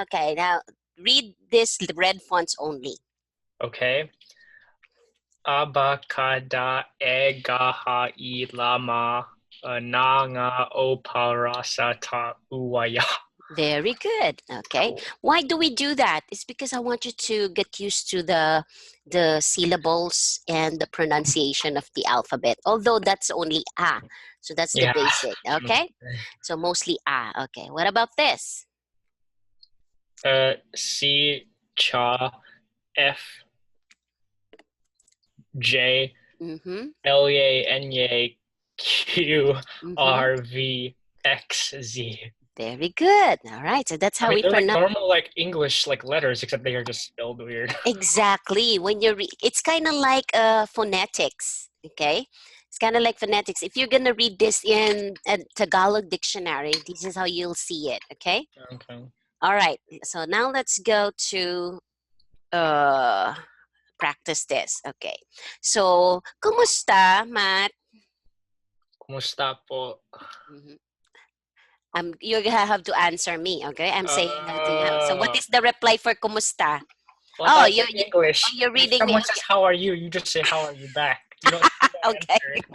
Okay, now read this red fonts only. Okay. Abakada egaha ilama nanga oparasa ta uwaya. Very good. Okay. Cool. Why do we do that? It's because I want you to get used to the syllables and the pronunciation of the alphabet. Although that's only a. So that's the Yeah. basic. Okay. So mostly a. Okay. What about this? C cha F J Mm-hmm. L A N A Q Mm-hmm. R V X Z. Very good. All right. So that's I how mean, we they're like pronounce. normal like English like letters, except they are just spelled weird. Exactly. When you it's kind of like phonetics. Okay. It's kind of like phonetics. If you're gonna read this in a Tagalog dictionary, this is how you'll see it. Okay. Okay. All right. So now let's go to practice this. Okay. So, kumusta, Matt? Kumusta po? Mhm. You're gonna have to answer me. Okay. I'm saying that to you. So, what Uh, is the reply for kumusta? well, Oh, that's in English. you're If reading me. someone says "How are you," you just say "How are you" back. You don't Okay. answer it.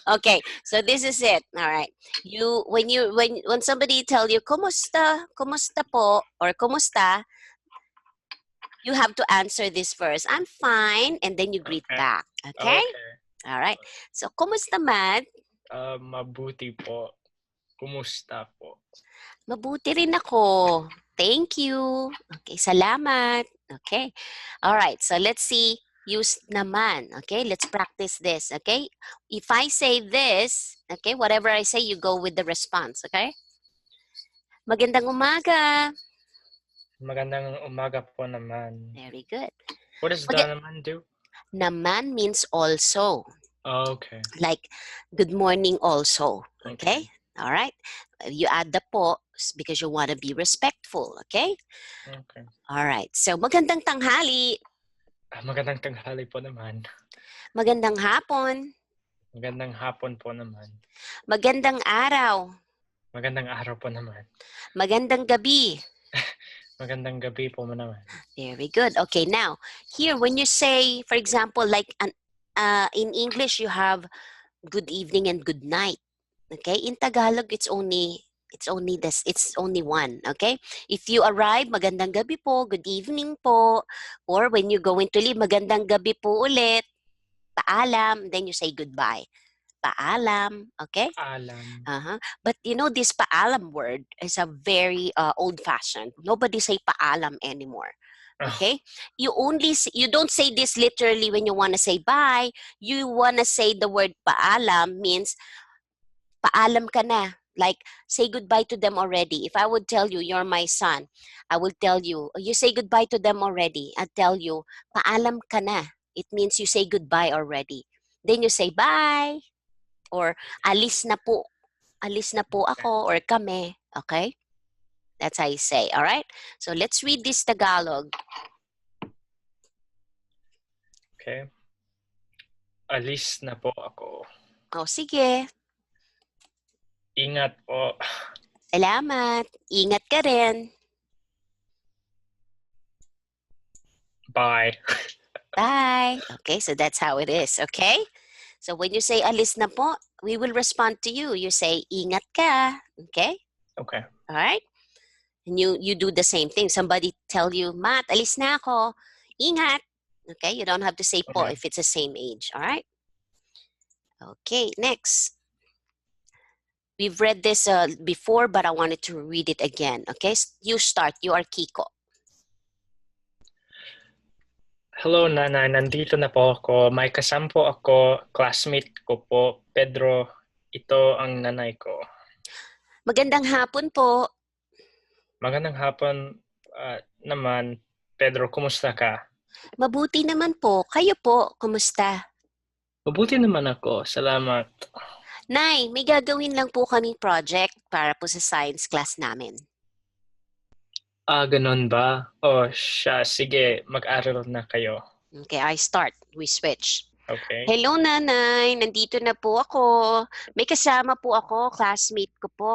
Okay, so this is it. All right. When somebody tell you kumusta, kumusta po or kumusta, you have to answer this first. I'm fine, and then you greet Okay. back. Okay? Okay. All right. So kumusta, Matt? Mabuti po. Kumusta po? Mabuti rin ako. Thank you. Okay, salamat. Okay. All right. So let's see. Use naman. Okay, let's practice this. Okay. If I say this, okay, whatever I say, you go with the response. Okay. Magandang umaga. Magandang umaga po naman. Very good. What does Mag- that naman do? naman means also. Okay. Like good morning also. Okay. Okay. All right. You add the po because you want to be respectful. Okay. Okay. All right. So magandang tanghali. Magandang tanghali po naman. Magandang hapon. Magandang hapon po naman. Magandang araw. Magandang araw po naman. Magandang gabi. Magandang gabi po naman. Very good. Okay, now here when you say, for example, like in English you have good evening and good night. Okay, in Tagalog it's only one. Okay, if you arrive, magandang gabi po, good evening po, or when you're going to leave, magandang gabi po ulit, paalam, then you say goodbye. Paalam, okay? Alam. But you know, this paalam word is a very old-fashioned. Nobody say paalam anymore. Okay? You don't say this literally when you want to say bye. You want to say the word paalam means paalam ka na. Like, say goodbye to them already. If I would tell you, you're my son, I will tell you, you say goodbye to them already. I tell you, paalam ka na. It means you say goodbye already. Then you say bye. Or alis na po. Alis na po ako or kami. Okay? That's how you say. All right? So let's read this Tagalog. Okay. Alis na po ako. O, sige. Ingat po. Salamat. Ingat ka rin. Bye. Bye. Okay, so that's how it is. Okay? So when you say alis na po, we will respond to you. You say ingat ka. Okay? Okay. All right? And you do the same thing. Somebody tell you, Matt, alis na ako. Ingat. Okay? You don't have to say po Okay. if it's the same age. All right? Okay, next. We've read this before, but I wanted to read it again. Okay, you start. You are Kiko. Hello, Nanay. Nandito na po ako. May kasampo ako. Classmate ko po, Pedro. Ito ang nanay ko. Magandang hapon po. Magandang hapon naman. Pedro, kumusta ka? Mabuti naman po. Kayo po, kumusta? Mabuti naman ako. Salamat. Nay, may gagawin lang po kaming project para po sa science class namin. Ganon ba? O siya, sige, mag-aral na kayo. Okay, I start. We switch. Okay. Hello, nanay. Nandito na po ako. May kasama po ako, classmate ko po.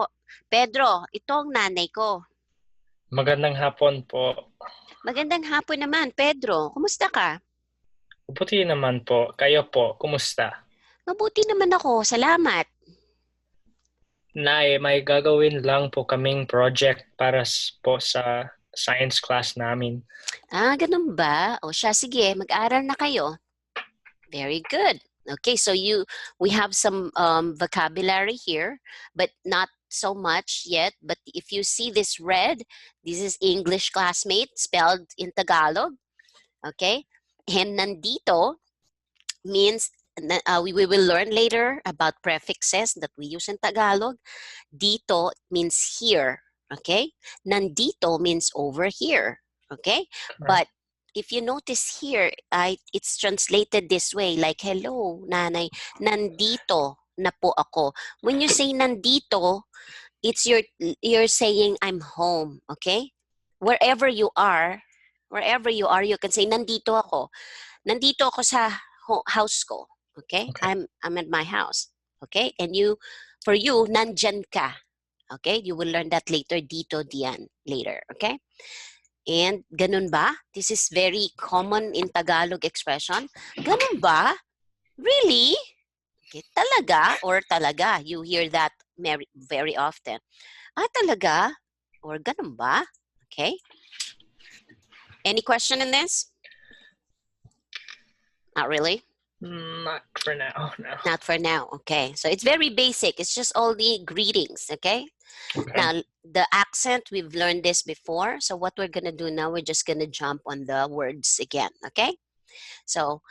Pedro, ito ang nanay ko. Magandang hapon po. Magandang hapon naman, Pedro. Kumusta ka? Mabuti naman po. Kayo po, kumusta? Mabuti naman ako, salamat. Nay, may gagawin lang po kaming project para po sa science class namin. Ganun ba? O siya, sige, mag-aral na kayo. Very good. Okay, so we have some vocabulary here, but not so much yet. But if you see this red, this is English classmate spelled in Tagalog. Okay, and nandito means we will learn later about prefixes that we use in Tagalog. Dito means here. Okay, nandito means over here. Okay, but if you notice here, it's translated this way, like, hello, nanay, nandito na po ako. When you say nandito, it's you're saying I'm home, okay? Wherever you are, you can say nandito ako. Nandito ako sa house ko, okay? Okay. I'm at my house, okay? And for you, nandyan ka, okay? You will learn that later, dito, diyan, later, okay? And ganun ba? This is very common in Tagalog expression. Ganun ba? Really? Okay. Talaga or talaga? You hear that very often. Talaga? Or ganun ba? Okay. Any question in this? Not really? Not for now, no. Not for now. Okay. So it's very basic. It's just all the greetings. Okay. Okay. Now, the accent, we've learned this before. So what we're going to do now, we're just going to jump on the words again. Okay. So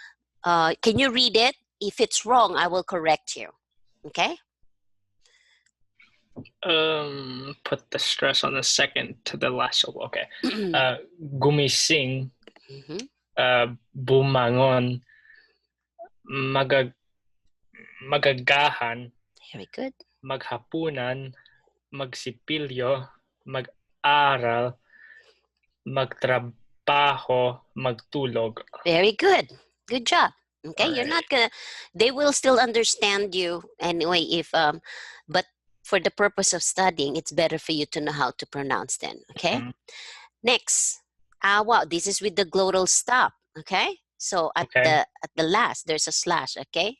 can you read it? If it's wrong, I will correct you. Okay. Put the stress on the second to the last syllable. Okay. Gumising, bumangon, magagahan, Very good. maghapunan, magsipilyo, mag-aral, magtrabaho, magtulog. Very good. Good job. Okay, All you're right. not gonna. They will still understand you anyway. But for the purpose of studying, it's better for you to know how to pronounce them. Okay. Next, wow, this is with the glottal stop. Okay. So at the last, there's a slash. Okay.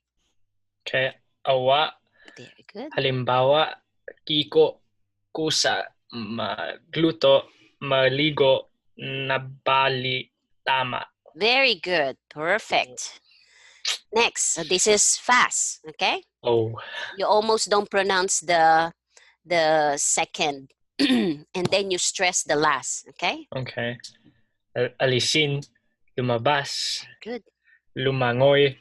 Okay. Awa. Very good. Halimbawa, kiko, kusa, magluto, maligo, nabali, tama. Very good. Perfect. Next, so this is fast. Okay. Oh. You almost don't pronounce the second, and then you stress the last. Okay. Okay. Alisin, lumabas. Good. Lumangoy,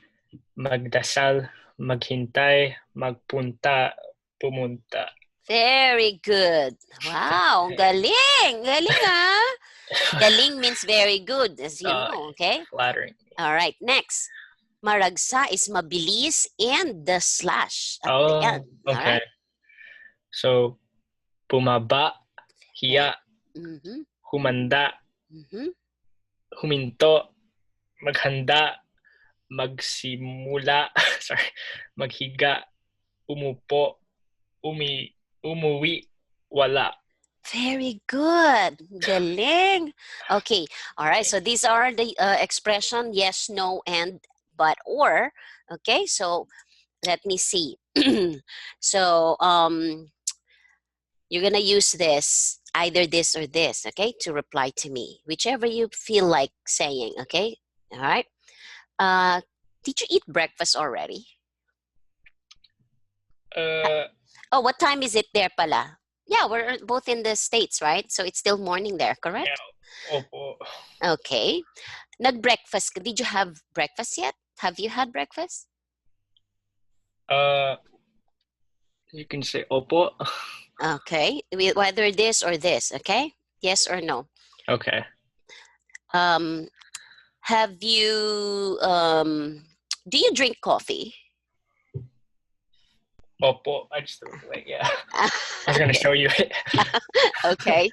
magdasal, maghintay, magpunta, pumunta. Very good. Wow, galing. Galing, ah. Galing means very good, as you know, okay? Flattering. All right, next. Maragsa is mabilis and the slash at the end. Okay. All right? So, bumaba, hiya, humanda, huminto, maghanda, magsimula, maghiga, umupo, umuwi, wala. Very good. Galing. Okay. All right. So these are the expression yes, no, and but or. Okay. So let me see. So you're gonna use either this or this. Okay, to reply to me, whichever you feel like saying. Okay. All right. Did you eat breakfast already? Oh, what time is it there, pala? Yeah, we're both in the States, right? So it's still morning there, correct? Yeah. Opo. Okay. Nag-breakfast. Did you have breakfast yet? Have you had breakfast? You can say opo. Okay. Whether this or this, okay? Yes or no? Okay. Have you, do you drink coffee? Opo. I just like, yeah. I was going to show you it. Okay.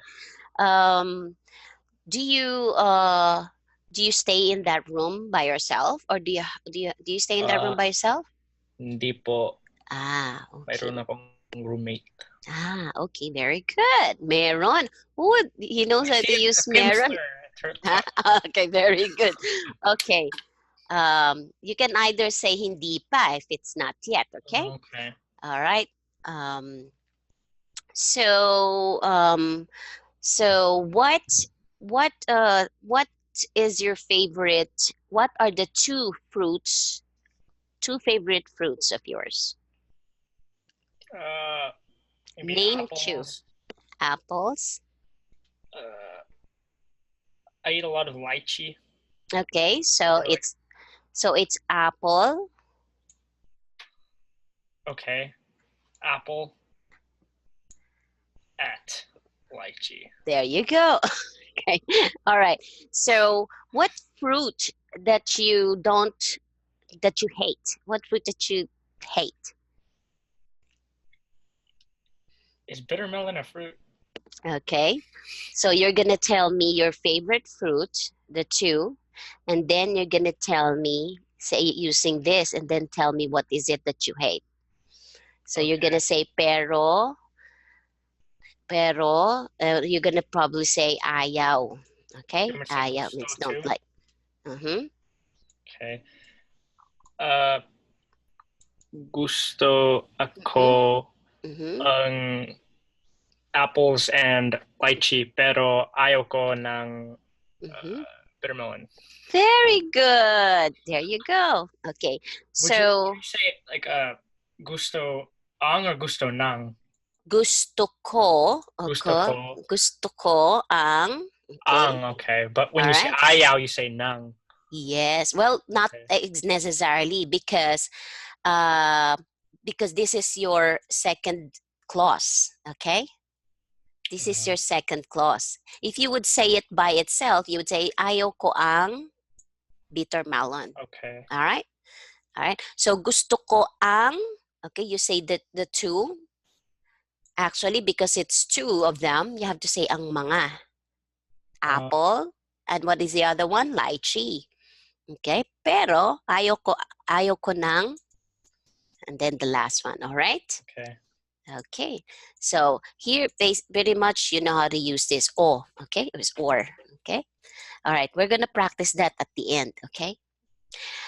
Do you stay in that room by yourself, or do you stay in that room by yourself? Hindi po. Okay. Mayroon akong roommate. Okay, very good. Meron. Oh, he knows how to See, use meron. Pimsleur. What? Okay, very good. Okay. You can either say hindi pa if it's not yet, okay? Okay. All right. Um, so um, so what is your favorite? What are the two favorite fruits of yours? Uh, Maybe Name two. apples. Apples. Uh, I eat a lot of lychee. Okay, so Or like, it's apple. okay, apple at lychee. There you go. Okay. All right. So what fruit that you don't that you hate? What fruit that you hate? Is bitter melon a fruit? Okay. So you're gonna tell me your favorite fruit, the two, and then you're gonna tell me, say using this, and then tell me what is it that you hate. So you're Okay. gonna say you're gonna probably say ayaw. I'm Okay? gonna say Ayaw gusto means don't too. like. Mm-hmm. Okay. Uh, Gusto ako Mm-hmm. Mm-hmm. ang apples and lychee, pero ayaw ko ng Mm-hmm. bitter melon. Very good. There you go. Okay. Would So you say like gusto ang or gusto ng? gusto ko, Gusto okay? ko Gusto ko ang, okay? ang, okay. But when All you say right. ayaw, you say ng. Yes. Well, not Okay. necessarily uh because this is your second clause, okay? This is your second clause. If you would say it by itself, you would say ayaw ko ang bitter melon. Okay. All right? All right. So gusto ko ang, okay, you say the two. Actually, because it's two of them, you have to say ang mga. Uh, Apple, and what is the other one? Lychee. Okay? Pero ayoko ng, and then the last one, all right? okay. Okay. So here, pretty much you know how to use this or, okay? It was or, okay? All right, we're gonna practice that at the end, okay?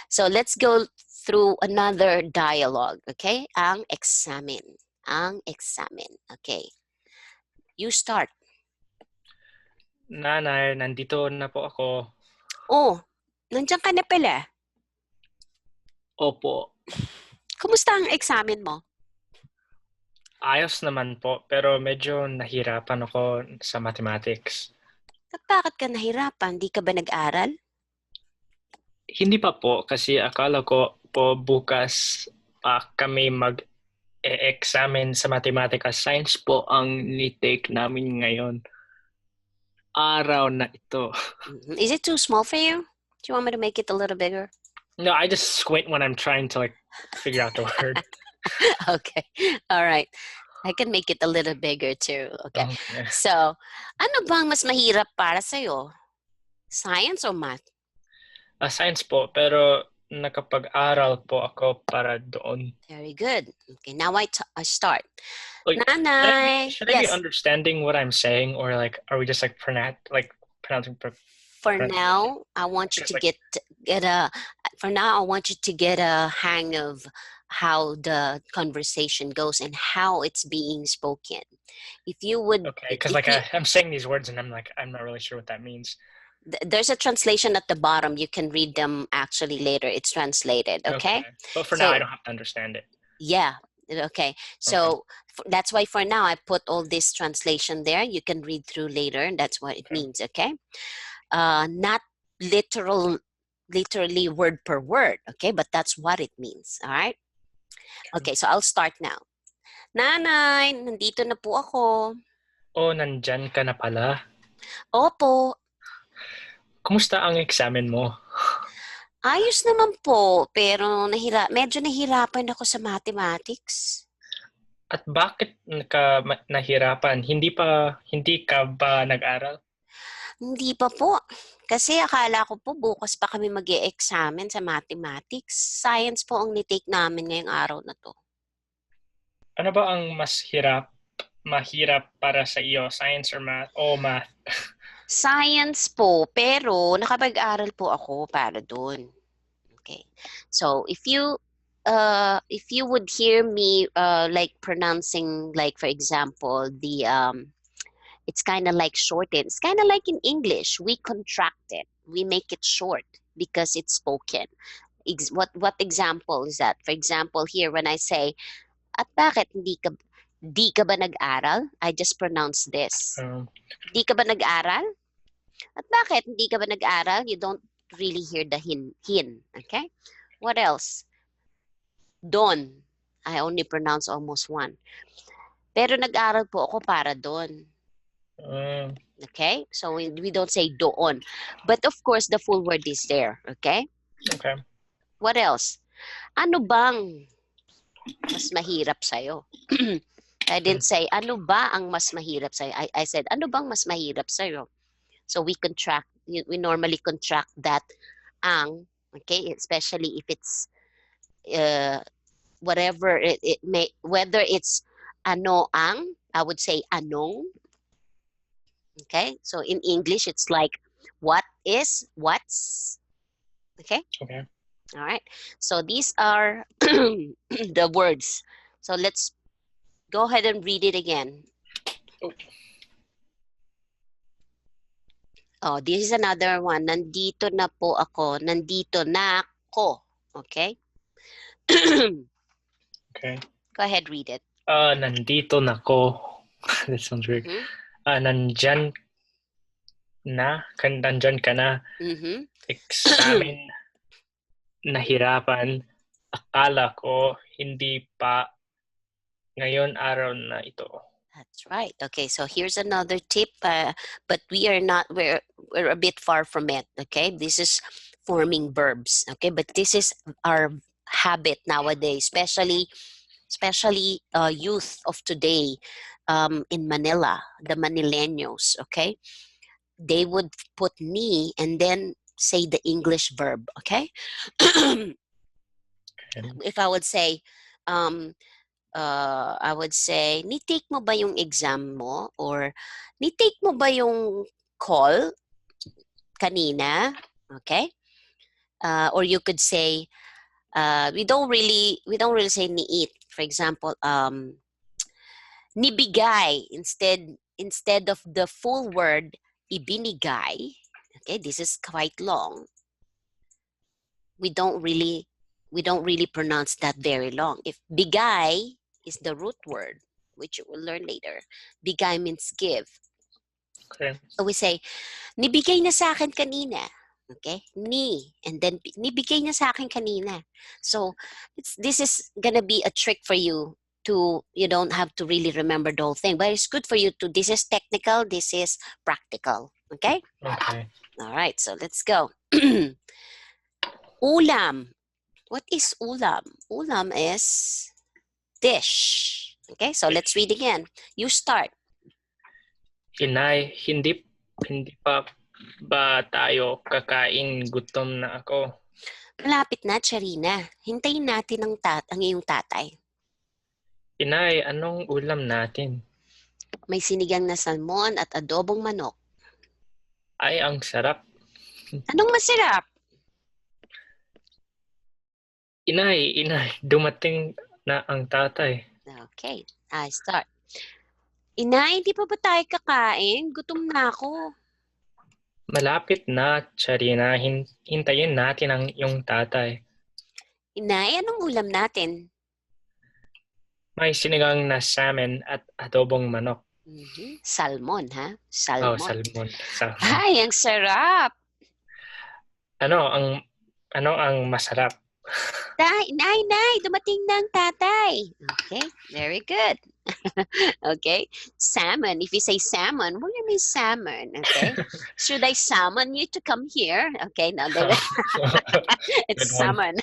So let's go through another dialogue, okay? Ang examine. Ang examine. Okay. You start. Nanay, nandito na po ako. Oh, nandiyan ka na pala. Opo. Kumusta ang examine mo? Ayos naman po, pero medyo nahirapan ako sa mathematics. At bakit ka nahirapan? Di ka ba nag-aral? Hindi pa po kasi akala ko po bukas kami mag-examine sa mathematics. Science po ang ni-take namin ngayon. Araw na ito. Is it too small for you? Do you want me to make it a little bigger? No, I just squint when I'm trying to like figure out the word. Okay. All right. I can make it a little bigger too. Okay. Okay. So, ano bang mas mahirap para sa'yo? Science or math? Science po, pero nakapag-aral po ako para doon. Very good. Okay, now I start. Like, Nanay. should I be Yes. understanding what I'm saying, or like, are we just like pronouncing? For now, I want you to Like, get a. For now, I want you to get a hang of how the conversation goes and how it's being spoken. If you would, okay, because like I'm saying these words and I'm not really sure what that means. there's a translation at the bottom. You can read them actually later. It's translated. Okay. But for now, I don't have to understand it. Yeah. Okay. So that's why for now I put all this translation there. You can read through later. And that's what it means. Okay. Not literally word per word. Okay. But that's what it means. All right. Okay. So I'll start now. Nanay, nandito na po ako. Oh, nandyan ka na pala. Opo. Kumusta ang examen mo? Ayos naman po, pero medyo nahirapan ako sa mathematics. At bakit ka nahirapan? Hindi ka ba nag-aral? Hindi pa po. Kasi akala ko po bukas pa kami mag-e-examine sa mathematics. Science po ang nitake namin ngayong araw na to. Ano ba ang mas hirap mahirap para sa iyo? Science or math? O math? Science po, pero nakapag-aral po ako para doon. Okay. So if you would hear me like pronouncing, like for example, the it's kind of like shortened. It's kind of like in English. We contract it. We make it short because it's spoken. What example is that? For example, here when I say, at bakit di ka ba nag-aral? I just pronounce this. Di ka ba nag-aral? At bakit hindi ka ba nag-aral? You don't really hear the hin. Okay? What else? Don. I only pronounce almost one. Pero nag-aral po ako para doon. Okay? So we don't say doon. But of course, the full word is there. Okay? Okay. What else? Ano bang mas mahirap sa'yo? I didn't say, ano ba ang mas mahirap sa'yo? I said, ano bang mas mahirap sa'yo? So we normally contract that ang, okay? Especially if it's whatever it may, whether it's ano ang, I would say anong. Okay, so in English it's like what is, what's. Okay. Okay. All right, so these are the words. So let's go ahead and read it again. Oh, this is another one. Nandito na po ako. Nandito na ko. Okay. Okay. Go ahead, read it. Nandito na ko. That sounds weird. Nandyan ka na. Examen. Nahirapan. Akala ko hindi pa ngayon araw na ito. That's right. Okay, so here's another tip, but we're a bit far from it. Okay, this is forming verbs. Okay, but this is our habit nowadays, especially youth of today in Manila, the Manileños. Okay, they would put ni and then say the English verb. Okay, if I would say, I would say, ni-take mo ba yung exam mo? Or ni-take mo ba yung call kanina? Okay? Or you could say, we don't really say ni-eat. For example, nibigay instead of the full word ibinigay. Okay, this is quite long. We don't really pronounce that very long. If bigay is the root word, which you will learn later. Bigay means give. Okay. So we say, nibigay na sa akin kanina. Okay? Ni. And then, nibigay na sa akin kanina. So, this is gonna be a trick for you to, you don't have to really remember the whole thing. But it's good for you to, this is technical, this is practical. Okay? Okay. All right, so let's go. Ulam. What is ulam? Ulam is dish. Okay, so let's read again. You start. Inay, hindi pa ba tayo kakain? Gutom na ako. Malapit na, Charina. Hintayin natin ang iyong tatay. Inay, anong ulam natin? May sinigang na salmon at adobong manok. Ay, ang sarap. Anong masarap? Inay, dumating na ang tatay. Okay, I start. Inay, hindi pa ba tayo kakain? Gutom na ako. Malapit na, Charina. Hintayin natin ang iyong tatay. Inay, anong ulam natin? May sinigang na salmon at adobong manok. Salmon, ha? Salmon. Oh, salmon. Ay, ang sarap. Ano ang masarap? Nay, dumating na ang tatay. Okay, very good. Okay, salmon. If you say salmon, what do you mean salmon? Okay, should I summon you to come here? Okay, no, it's salmon.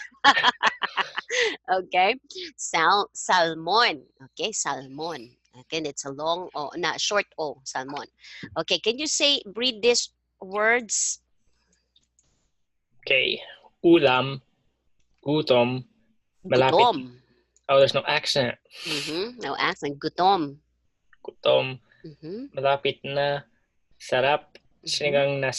Okay, salmon. Okay, salmon. Again, it's a long O, not short O, salmon. Okay, can you read these words? Okay, ulam, gutom, malapit. Gutom. Oh, there's no accent. No accent. Gutom. gutom, Mhm. malapit na, sarap, Mhm. sinigang na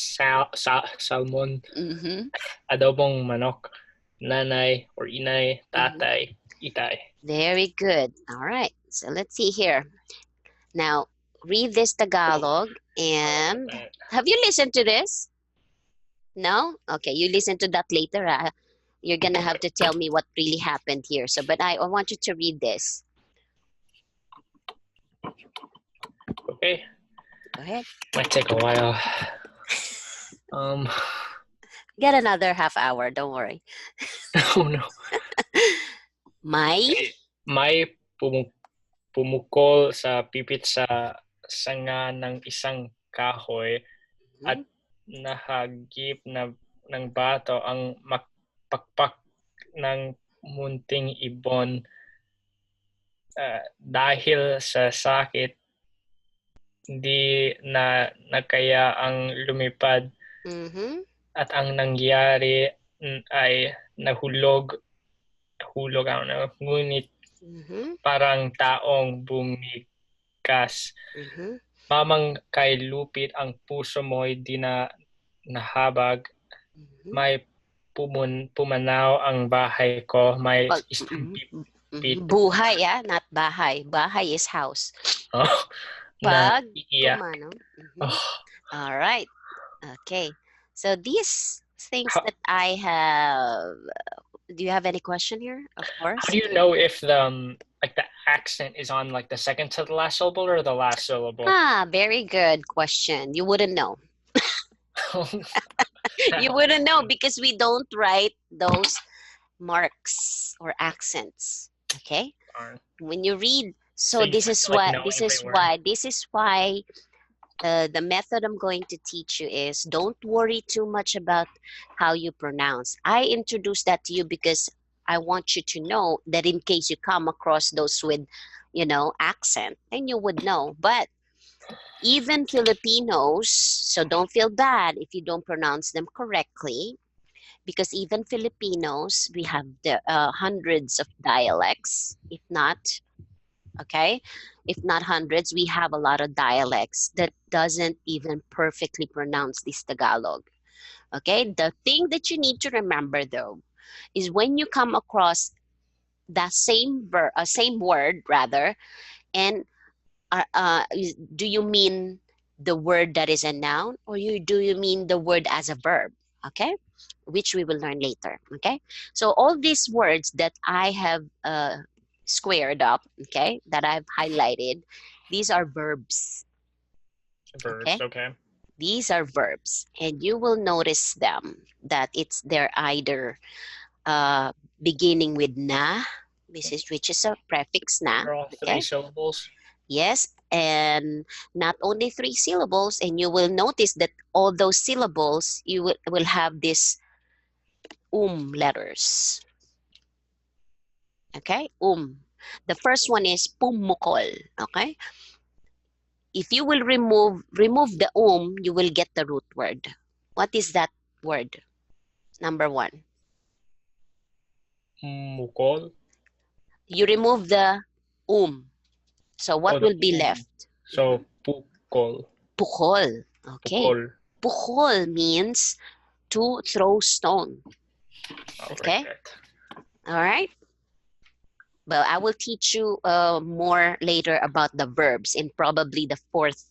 salmon, Mhm. adobong manok, nanay or inay, tatay, itay. Very good. All right. So let's see here. Now, read this Tagalog and have you listened to this? No? Okay, you listen to that later. You're gonna have to tell me what really happened here. So, but I want you to read this. Okay, Go ahead. might take a while. Get another half hour. Don't worry. Oh no. May May pumukol sa pipit sa sanga ng isang kahoy at nahagip ng bato ang makpakpak ng munting ibon. Dahil sa sakit, hindi na nakaya ang lumipad at ang nangyari ay nahulog ano, ngunit parang taong bumigas. Mamang kay lupit ang puso mo'y di na nahabag. May pumanaw ang bahay ko, may isang pipit. Buhay, not bahay. Bahay is house. Na Pag iiyak. pumanaw. All right. Okay. So these things that I have. Do you have any question here? Of course. How do you know if the accent is on like the second to the last syllable or the last syllable? Very good question. You wouldn't know. You wouldn't know because we don't write those marks or accents. Okay? When you read, so this is why the method I'm going to teach you is don't worry too much about how you pronounce. I introduced that to you because I want you to know that in case you come across those with, accent, then you would know. But even Filipinos, so don't feel bad if you don't pronounce them correctly, because even Filipinos, we have the hundreds of dialects, if not hundreds, we have a lot of dialects that doesn't even perfectly pronounce this Tagalog. Okay, the thing that you need to remember though is when you come across that same word rather, and do you mean the word that is a noun, or do you mean the word as a verb? Okay, which we will learn later. Okay, so all these words that I have squared up, okay, that I've highlighted, these are verbs. Okay. These are verbs, and you will notice them that they're either beginning with na, which is a prefix na. They're all 3 syllables. Yes, and not only 3 syllables, and you will notice that all those syllables you will have this letters. Okay, the first one is pumukol. Okay, if you will remove the you will get the root word. What is that word? Number 1. Mukol. You remove the so what will be left? So pukol. Pukol. Okay. Pukol means to throw stone. Okay. All right. Well, I will teach you more later about the verbs in probably the fourth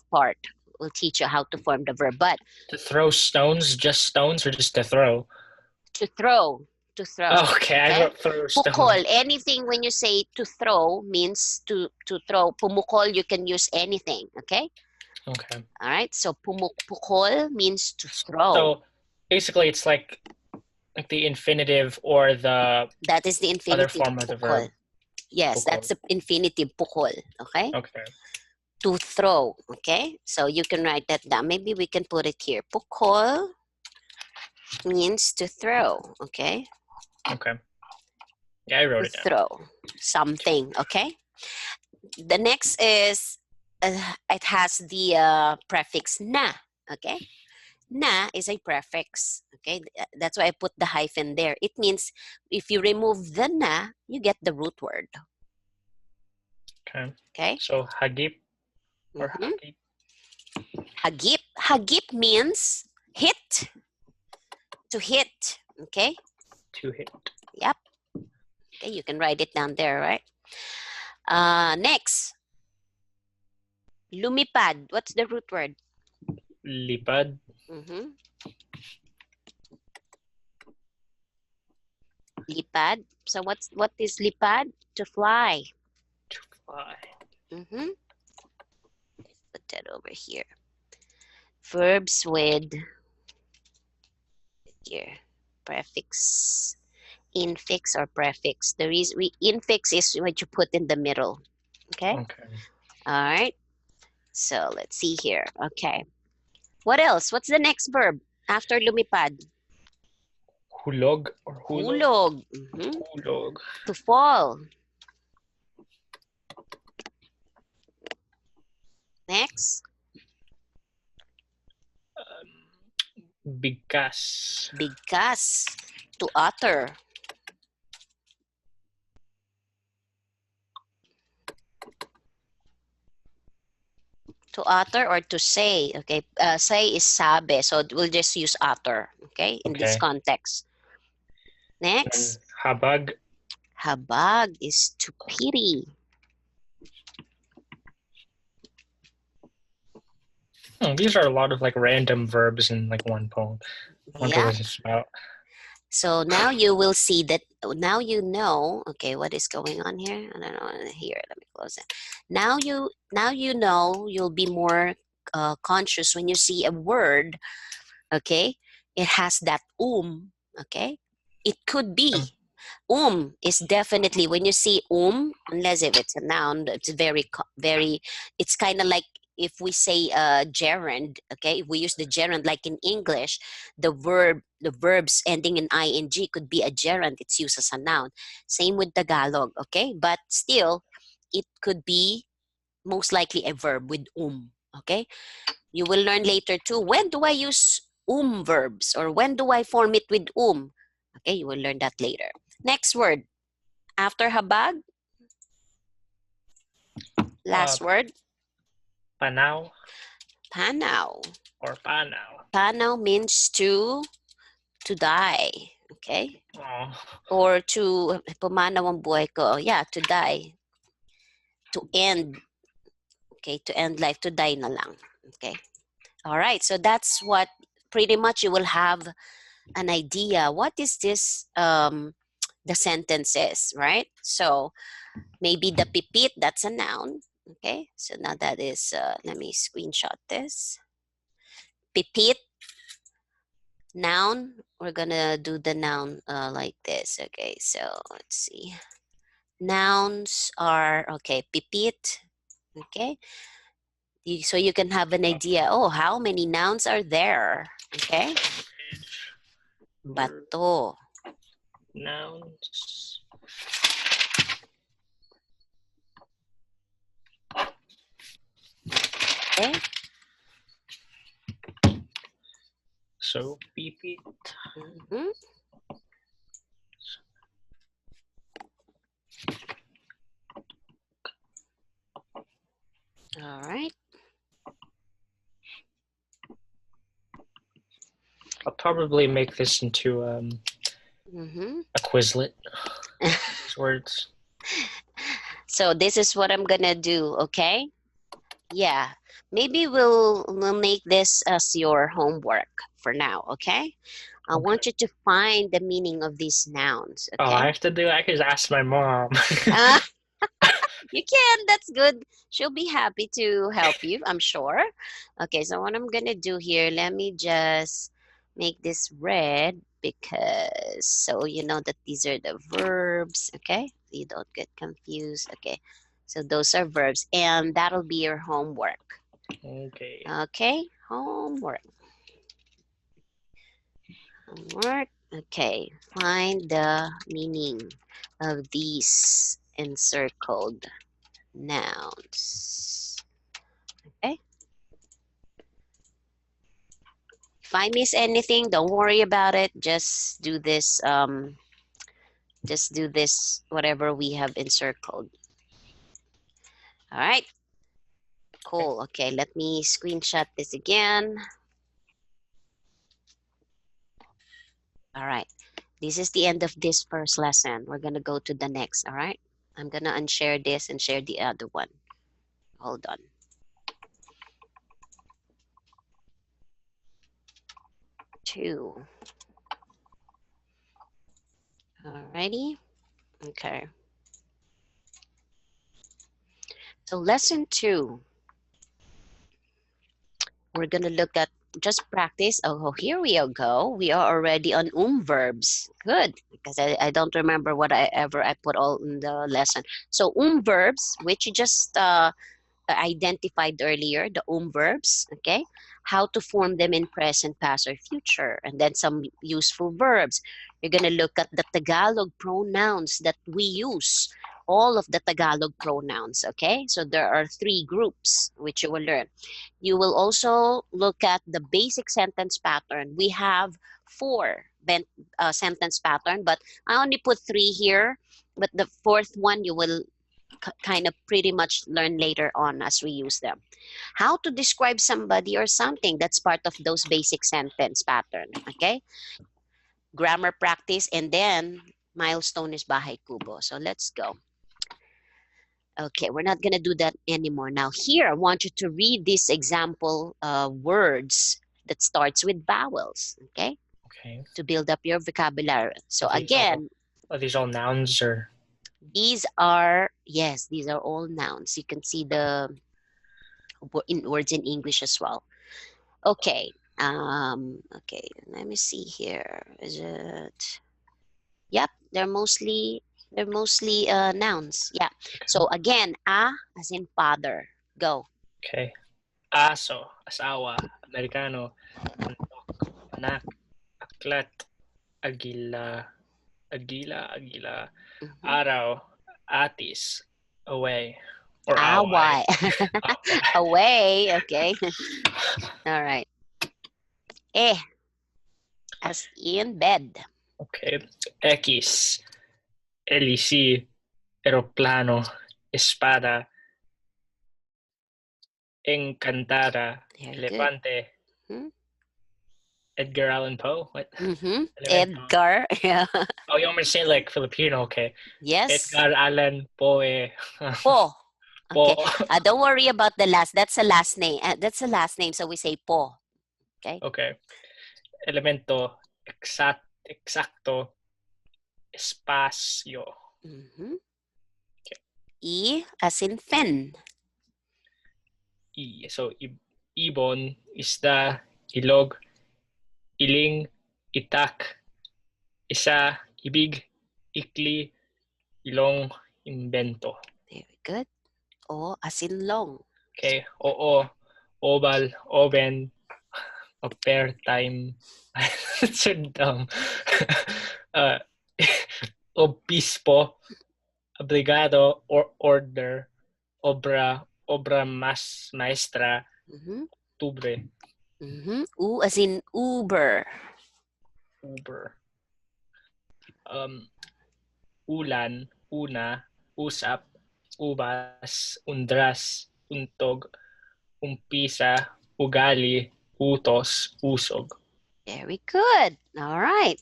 part. We'll teach you how to form the verb. But to throw stones, just stones, or just to throw? To throw. Okay, I wrote throw stones. Pukol. Anything when you say to throw means to throw. Pumukol, you can use anything. Okay. Okay. All right. So pukol means to throw. So basically, it's like the infinitive or the that is the infinitive other form of the verb. Yes, pukol. That's the infinitive pukol. Okay. Okay. To throw. Okay. So you can write that down. Maybe we can put it here. Pukol means to throw. Okay. Okay. Yeah, I wrote it down. Throw something. Okay. The next is it has the prefix na. Okay. Na is a prefix. Okay. That's why I put the hyphen there. It means if you remove the na, you get the root word. Okay. Okay. So hagip or Mm-hmm. hagip. Hagip. Hagip means hit. To hit. Okay. To hit. Yep. Okay, you can write it down there, right? Next. Lumipad. What's the root word? Lipad. Mm-hmm. Lipad. So what is lipad? To fly. To fly. Mm-hmm. Put that over here. Verbs with here prefix, infix or prefix. The reason infix is what you put in the middle. Okay. Okay. All right. So let's see here. Okay. What else? What's the next verb after lumipad? Hulog or hulog. Hulog. Mm-hmm. Hulog. To fall. Next. Bigkas. Bigkas. To utter. To utter or to say. Okay. Say is sabe. So we'll just use utter. Okay. In this Okay. context. And Next. habag. Habag is to pity. These are a lot of like random verbs in like one poem. I wonder Yeah. what it's about. So now you will see that now you know, okay, what is going on here? I don't know here. Let me close it. Now you know you'll be more conscious when you see a word, okay? It has that okay? It could be. Is definitely when you see unless if it's a noun, it's very, it's kind of like if we say gerund, okay? If we use the gerund like in English, the verbs ending in ing could be a gerund. It's used as a noun. Same with Tagalog, okay? But still, it could be most likely a verb with okay? You will learn later too. When do I use verbs or when do I form it with Okay, you will learn that later. Next word. After habag, last word, Panaw panaw. or panaw. Panaw means to die, okay? Oh. Or to pumanaw ang buhay ko. Yeah, to die. To end. Okay, to end life, to die na lang. Okay. All right, so that's what pretty much you will have an idea. What is this the sentence is, right? So maybe the pipit, that's a noun. Okay, so now that is, let me screenshot this. Pipit, noun. We're gonna do the noun like this. Okay, so let's see. Nouns are, okay, pipit. Okay, so you can have an idea. Oh, how many nouns are there? Okay, bato. Nouns. Okay. So pipit. Mm-hmm. All right. I'll probably make this into Mm-hmm. a Quizlet. These words. So this is what I'm gonna do, okay? Yeah, maybe we'll make this as your homework for now, okay? I Okay. want you to find the meaning of these nouns, Oh, I okay? have to do. I could ask my mom. You can, that's good. She'll be happy to help you, I'm sure. Okay, so what I'm gonna do here, let me just make this red because so you know that these are the verbs, okay? You don't get confused, okay? So those are verbs and that'll be your homework. Okay. Okay, homework. Homework. Okay, find the meaning of these encircled nouns. Okay. If I miss anything, don't worry about it. Just do this. Just do this. Whatever we have encircled. All right. Cool. Okay, let me screenshot this again. All right. This is the end of this first lesson. We're going to go to the next. All right. I'm going to unshare this and share the other one. Hold on. Two. Alrighty. Okay. So lesson 2, we're going to look at just practice. Oh, here we go. We are already on verbs. Good, because I don't remember what I put all in the lesson. So verbs, which you just identified earlier, the verbs, okay? How to form them in present, past, or future. And then some useful verbs. You're going to look at the Tagalog pronouns that we use. All of the Tagalog pronouns, okay? So there are 3 groups which you will learn. You will also look at the basic sentence pattern. We have 4 sentence pattern, but I only put 3 here. But the 4th one you will kind of pretty much learn later on as we use them. How to describe somebody or something, that's part of those basic sentence pattern, okay? Grammar practice, and then milestone is bahay kubo. So let's go. Okay, we're not going to do that anymore. Now here, I want you to read these example words that starts with vowels, okay? Okay. To build up your vocabulary. So again, are these all nouns or? These are, yes, these are all nouns. You can see the words in English as well. Okay. Okay, let me see here. Is it? Yep, they're mostly nouns. Yeah. Okay. So again, as in father. Go. Okay. Aso, asawa, Amerikano, antok, anak, aklat, agila, araw, atis, away, or away. Away, okay. All right. As in bed. Okay. X, LEC, aeroplano, espada, encantada, elefante. Edgar Allan Poe? What? Edgar. Yeah. Oh, you want me to say like Filipino? Okay. Yes. Edgar Allan Poe. Po. Okay. Po. Don't worry about the last. That's a last name. That's a last name, so we say po. Okay. Okay. Elemento, exacto, espacio. Okay. E as in fen. So ibon, isda, ilog, iling, itak, isa, ibig, ikli, ilong, imbento. Very good. O as in long. Okay. Oo, oval, oven, pair time. It's so dumb. Obispo, obligado, or order, obra maestra, tubre. U as in Uber. Ulan, una, usap, ubas, undras, untog, umpisa, ugali, utos, usog. Very good. All right.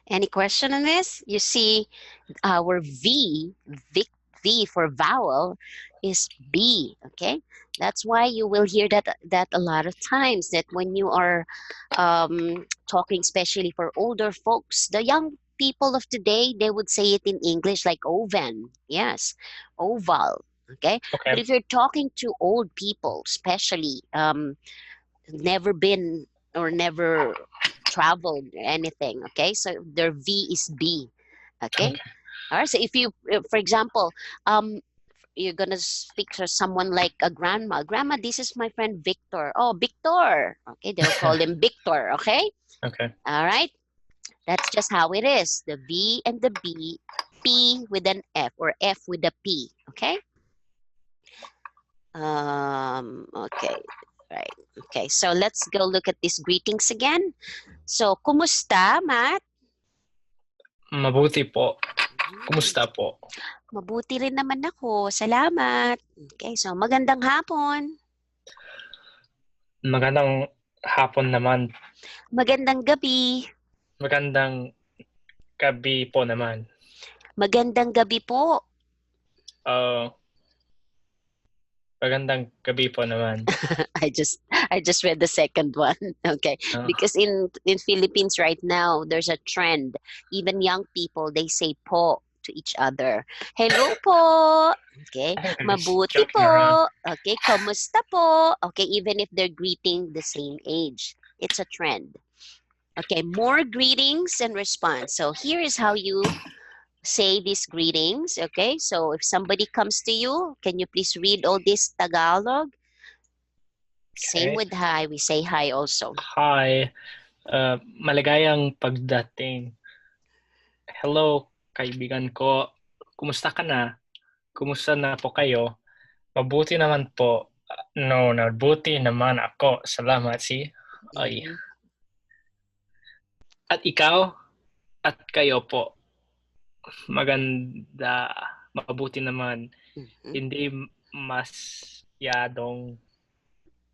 Any question on this? You see, our V for vowel is B, okay? That's why you will hear that a lot of times, that when you are talking, especially for older folks, the young people of today, they would say it in English like oven. Yes, oval, okay? But if you're talking to old people, especially never been or never traveled or anything, okay? So their V is B, okay? All right, so if you, for example, you're gonna speak to someone like a grandma. Grandma, this is my friend Victor. Oh, Victor. Okay, they'll call him Victor. Okay. Okay. All right. That's just how it is. The V and the B, P with an F or F with a P. Okay. Okay. Right. Okay. So let's go look at these greetings again. So, kumusta, Matt? Mabuti po. Kumusta po? Mabuti rin naman ako. Salamat. Okay, so magandang hapon. Magandang hapon naman. Magandang gabi. Magandang gabi po naman. Magandang gabi po. Uh, Magandang gabi po naman. I just read the second one. Okay. Because in Philippines right now, there's a trend. Even young people, they say po to each other. Hello po. Okay. Mabuti Joking around. po. Okay. Kamusta po? Okay. Even if they're greeting the same age. It's a trend. Okay. More greetings and response. So here is how you say these greetings. Okay. So if somebody comes to you, can you please read all this Tagalog? Same Okay. with hi. We say hi also. Hi. Maligayang pagdating. Hello, kaibigan ko. Kumusta ka na? Kumusta na po kayo? Mabuti naman po. No, mabuti naman ako. Salamat si. Ay. Mhm. At ikaw? At kayo po. Maganda. Mabuti naman. Mhm. Hindi masyadong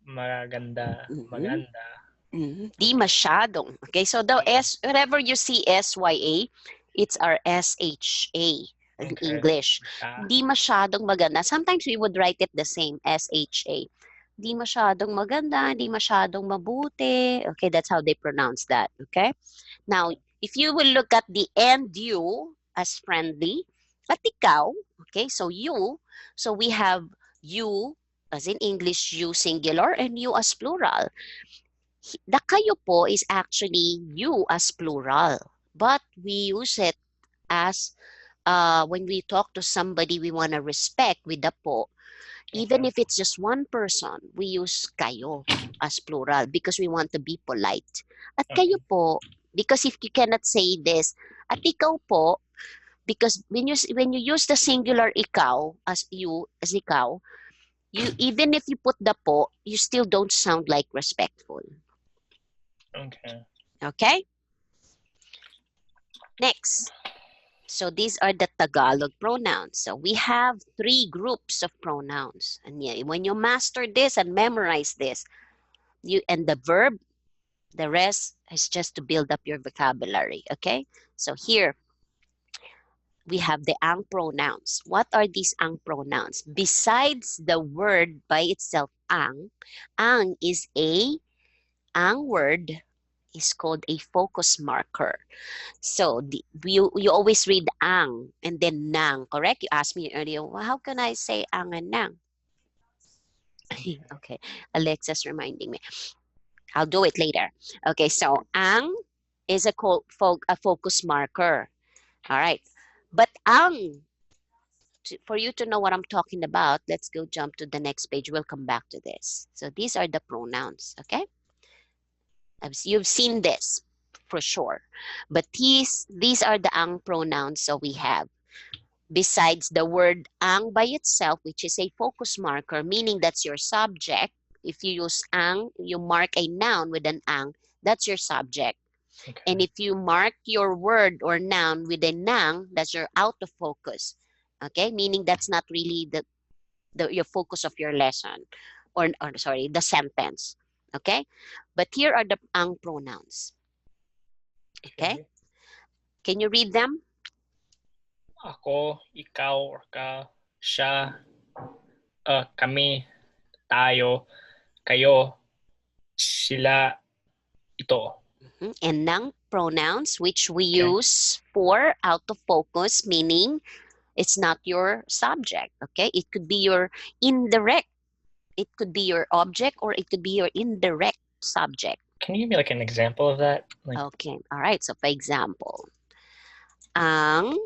maganda. Mhm. Maganda. Mhm. Di masyadong. Okay, so the S, whenever you see SYA, it's our SHA in Okay. English. Di masyadong maganda. Sometimes we would write it the same, SHA. Di masyadong maganda, di masyadong mabuti. Okay, that's how they pronounce that. Okay? Now, if you will look at the and you as friendly, at ikaw, okay, so you, so we have you as in English, you singular and you as plural. The kayo po is actually you as plural, but we use it as when we talk to somebody we want to respect with the po. Even Okay. if it's just one person, we use kayo as plural because we want to be polite. At kayo po, because if you cannot say this, at ikaw po, because when you use the singular ikaw as you as ikaw, you even if you put the po, you still don't sound like respectful. Okay. Okay? Next. So these are the Tagalog pronouns. So we have 3 groups of pronouns. And yeah, when you master this and memorize this, you and the verb, the rest is just to build up your vocabulary. Okay? So here we have the ang pronouns. What are these ang pronouns? Besides the word by itself, ang is ang word is called a focus marker. So you always read ang and then nang, correct? You asked me earlier, well, how can I say ang and nang? Okay, Alexa's reminding me. I'll do it later. Okay, so ang is a focus marker. All right, but ang, for you to know what I'm talking about, let's go jump to the next page. We'll come back to this. So these are the pronouns, okay? You've seen this for sure. But these are the ang pronouns so we have. Besides the word ang by itself, which is a focus marker, meaning that's your subject. If you use ang, you mark a noun with an ang, that's your subject. Okay. And if you mark your word or noun with a nang, that's your out of focus. Okay, meaning that's not really your focus of your lesson or sorry, the sentence. Okay, but here are the ang pronouns. Okay, can you read them? Ako, ikaw, or ka, siya, kami, tayo, kayo, sila, ito. And nang pronouns, which we use for out of focus, meaning it's not your subject. Okay, it could be your indirect, it could be your object, or it could be your indirect subject. Can you give me like an example of that? Okay, all right. So for example, ang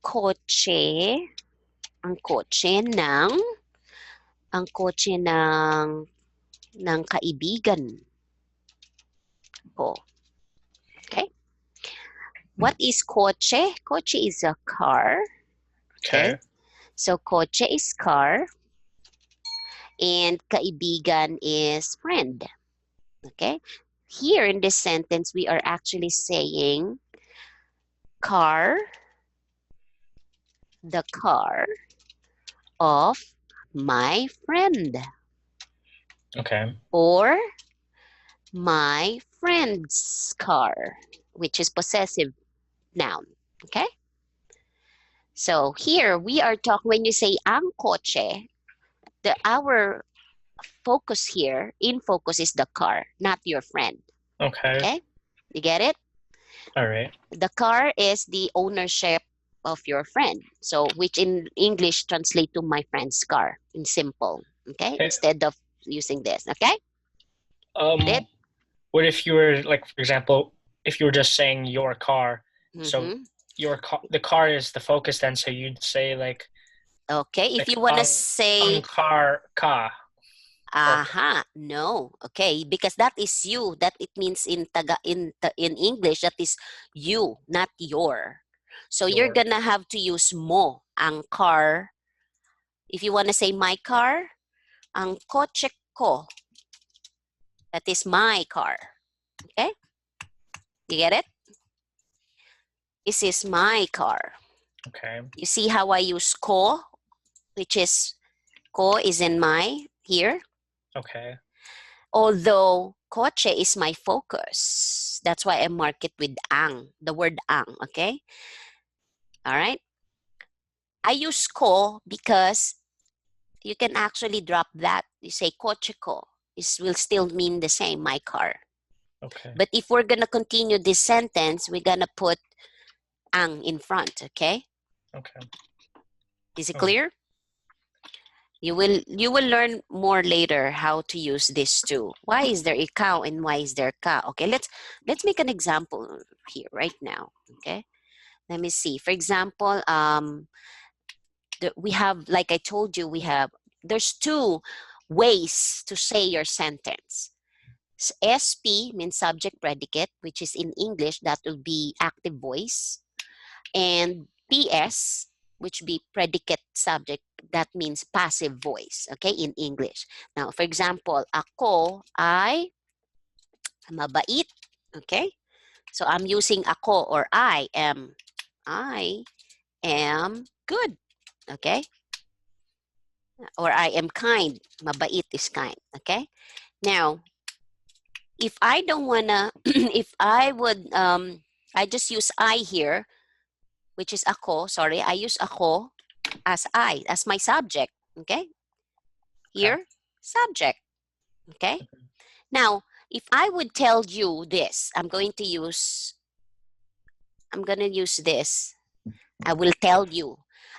kotse, ang kotse ng, ang kotse ng kaibigan ko. Okay? What is kotse? Kotse is a car. Okay? So kotse is car and kaibigan is friend. Okay? Here in this sentence, we are actually saying car the car of my friend. Okay. Or my friend's car, which is possessive noun. Okay? So here we are talking, when you say ang kotse, our focus here, in focus, is the car, not your friend. Okay. Okay? You get it? All right. The car is the ownership of your friend. So which in English translate to my friend's car in simple. Okay? Okay. Instead of using this. Okay? Get it? What if you were like, for example, if you were just saying your car, so Mm-hmm. your car, the car is the focus then, so you'd say like Okay. If like you want to ang say car ka. Or aha, no. Okay, because that is you. That it means in in English that is you, not your. So you're your. gonna have to use mo, ang car. If you want to say my car, ang kotse ko. That is my car. Okay? You get it? This is my car. Okay. You see how I use ko, which is ko is in my here. Okay. Although kotse is my focus. That's why I mark it with ang, the word ang, okay? All right? I use ko because you can actually drop that. You say kotse ko. It will still mean the same, my car. Okay. But if we're going to continue this sentence, we're going to put ang in front, okay? Okay. Is it clear? You will learn more later how to use this too. Why is there ikaw and why is there ka? Okay, let's make an example here right now. Okay, let me see. For example, we have, like I told you, there's two ways to say your sentence. SP means subject predicate, which is in English that will be active voice, and PS, which be predicate subject, that means passive voice, okay, in English. Now, for example, ako ay mabait, okay? So I'm using ako, or I am good, okay? Or I am kind, mabait is kind, okay? Now, if I don't wanna, if I would, I just use I here, which is ako, sorry, I use ako as I, as my subject, okay? Here, subject, okay? Now, if I would tell you this, I'm going to use this. I will tell you.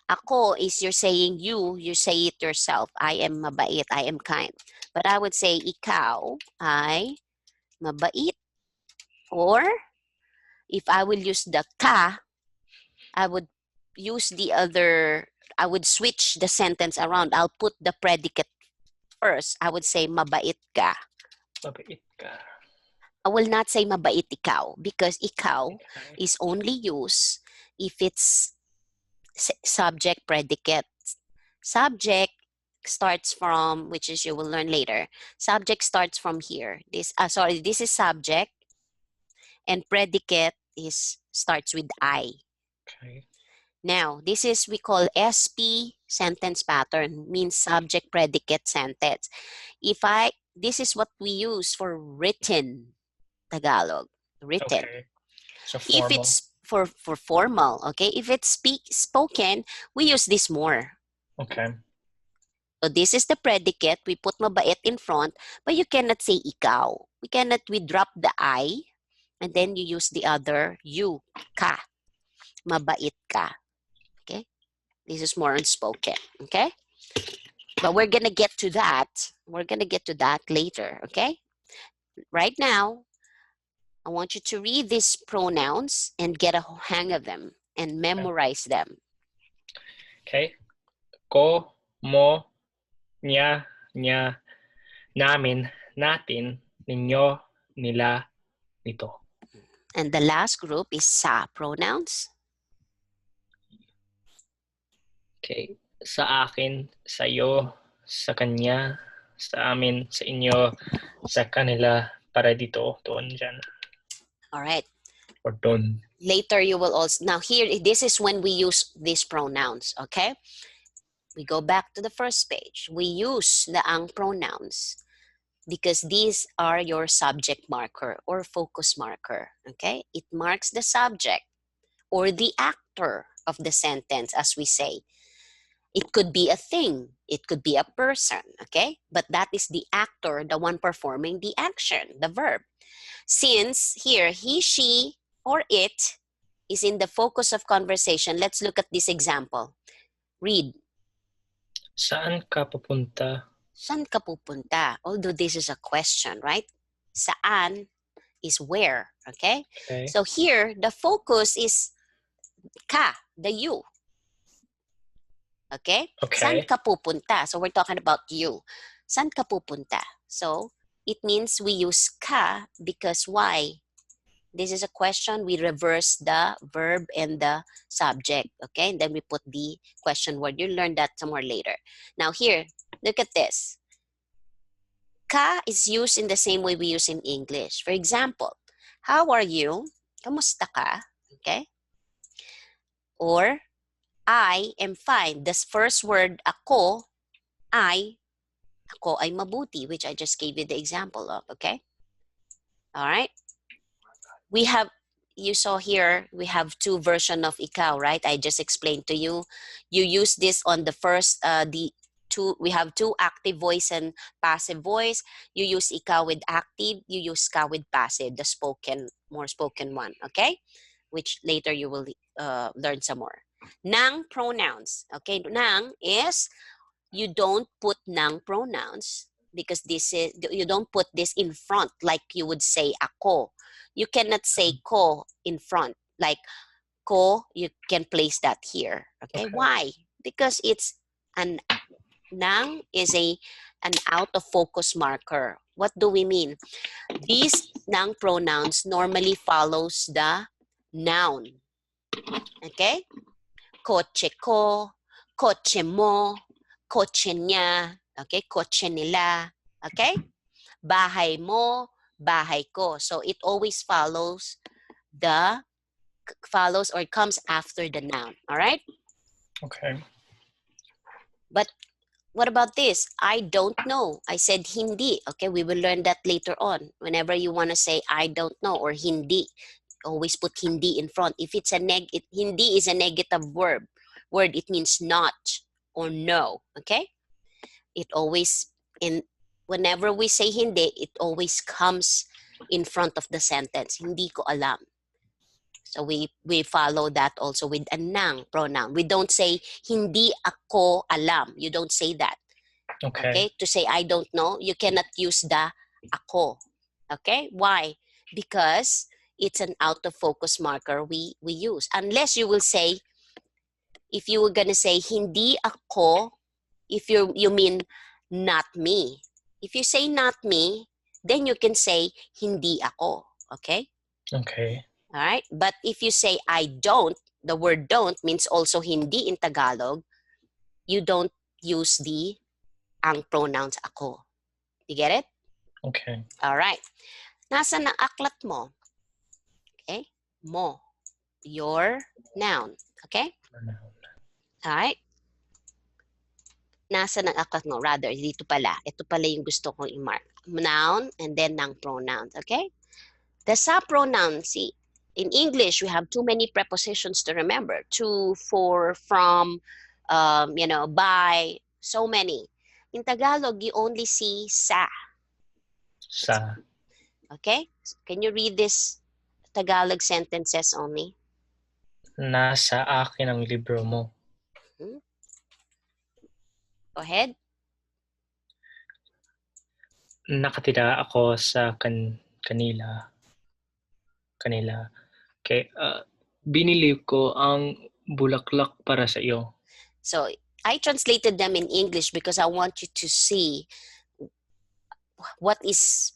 Ako is you're saying you say it yourself. I am mabait, I am kind. But I would say ikaw ay mabait. Or if I will use the ka, I would use the other, I would switch the sentence around. I'll put the predicate first. I would say mabait ka. Mabait ka. I will not say mabait ikaw because ikaw Okay. is only used if it's subject predicate. Subject starts from, which is you will learn later. Subject starts from here. This is subject, and predicate is starts with I. Okay. Now, this is we call SP sentence pattern, means subject predicate sentence. This is what we use for written Tagalog, written. Okay. So If formal. it's for formal, okay? If it's spoken, we use this more. Okay. So this is the predicate. We put mabait in front, but you cannot say ikaw. We drop the I, and then you use the other you, ka. Mabait ka. Okay? This is more unspoken. Okay? But we're gonna get to that. We're gonna get to that later. Okay? Right now, I want you to read these pronouns and get a hang of them and memorize them. Okay. Ko, mo, niya, niya, namin, natin, ninyo, nila, nito. And the last group is sa pronouns. Okay. Sa akin, sa iyo, sa kanya, sa amin, sa inyo, sa kanila, para dito, doon, dyan. All right. or don. Later you will also, now here, this is when we use these pronouns, okay? We go back to the first page. We use the ang pronouns because these are your subject marker or focus marker, okay? It marks the subject or the actor of the sentence, as we say. It could be a thing, it could be a person, okay? But that is the actor, the one performing the action, the verb. Since here, he, she, or it is in the focus of conversation, let's look at this example. Read. Saan ka pupunta? Saan ka pupunta? Although this is a question, right? Saan is where, okay? Okay. So here, the focus is ka, the you. Okay? Saan Okay. ka pupunta? So we're talking about you. Saan ka pupunta? So it means we use ka because why? This is a question. We reverse the verb and the subject. Okay? And then we put the question word. You'll learn that somewhere later. Now here, look at this. Ka is used in the same way we use in English. For example, how are you? Kamusta ka? Okay? Or, I am fine. The first word, ako ay mabuti, which I just gave you the example of, okay? All right? We have, you saw here, we have two versions of ikaw, right? I just explained to you. You use this on the first, we have two active voice and passive voice. You use ikaw with active, you use ka with passive, the spoken, more spoken one, okay? Which later you will learn some more. Nang pronouns, okay? Nang is, you don't put nang pronouns because this is, you don't put this in front like you would say ako. You cannot say ko in front. Like ko, you can place that here. Okay? Why? Because it's an nang is an out of focus marker. What do we mean? These nang pronouns normally follows the noun. Okay? Kotse ko, kotse mo, kotse niya, okay? Kotse nila, okay? Bahay mo, bahay ko. So it always follows or comes after the noun, all right? Okay. But what about this? I don't know. I said hindi, okay? We will learn that later on. Whenever you want to say I don't know or hindi, always put hindi in front. If it's hindi is a negative word, it means not or no, okay? It always, whenever we say hindi, it always comes in front of the sentence. Hindi ko alam. So we follow that also with a nang pronoun. We don't say hindi ako alam. You don't say that. Okay? To say I don't know, you cannot use the ako. Okay? Why? Because it's an out of focus marker we use. Unless you will say, if you were gonna say hindi ako, if you mean not me. If you say not me, then you can say hindi ako. Okay? Okay. All right? But if you say I don't, the word don't means also hindi in Tagalog, you don't use the ang pronouns ako. You get it? Okay. All right. Nasaan ang aklat mo? Okay? Mo. Your noun. Okay? All right? Nasaan ang aklat mo? Rather, dito pala. Ito pala yung gusto kong i-mark. Noun and then ng pronouns. Okay? The sub-pronoun, see, in English, we have too many prepositions to remember. To, for, from, by, so many. In Tagalog, you only see sa. Sa. Okay? Can you read this Tagalog sentences only? Nasa akin ang libro mo. Go ahead. Nakatira ako sa kanila. Okay. Binili ko ang bulaklak para sa iyo. So I translated them in English because I want you to see what is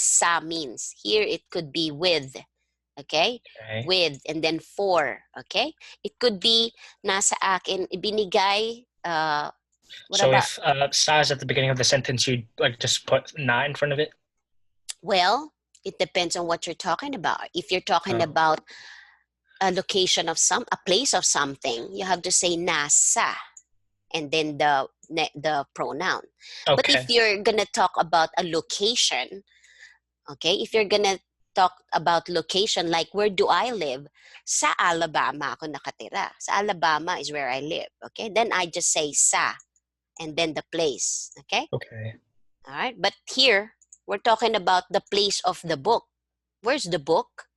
sa means. Here it could be with. Okay? With and then for. Okay? It could be nasa akin ibinigay. So if sa is at the beginning of the sentence, you'd like just put na in front of it? Well, It depends on what you're talking about. If you're talking about a location of a place of something, you have to say nasa and then the pronoun. But if Okay. you're gonna talk about a location, okay, if you're gonna talk about location, like where do I live? Sa Alabama ako nakatira. Sa Alabama is where I live. Okay, then I just say sa and then the place. Okay, Okay. all right. But here we're talking about the place of the book. Where's the book?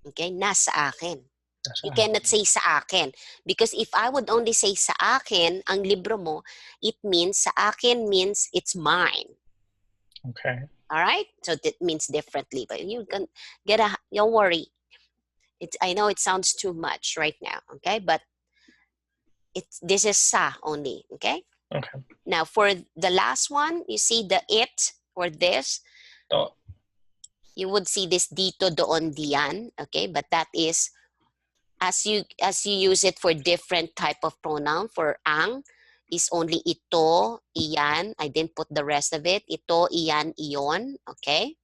Okay, nasa akin. You cannot say sa akin. Because if I would only say sa akin, ang libro mo, it means sa akin means it's mine. Okay. All right? So that means differently. But you can don't worry. I know it sounds too much right now, okay? But this is sa only, okay? Okay. Now for the last one, you see the it or this. Oh. You would see this dito, doon, diyan, okay? But that is as you use it for different type of pronoun. For ang is only ito, iyan. I didn't put the rest of it. Ito, iyan, iyon, okay?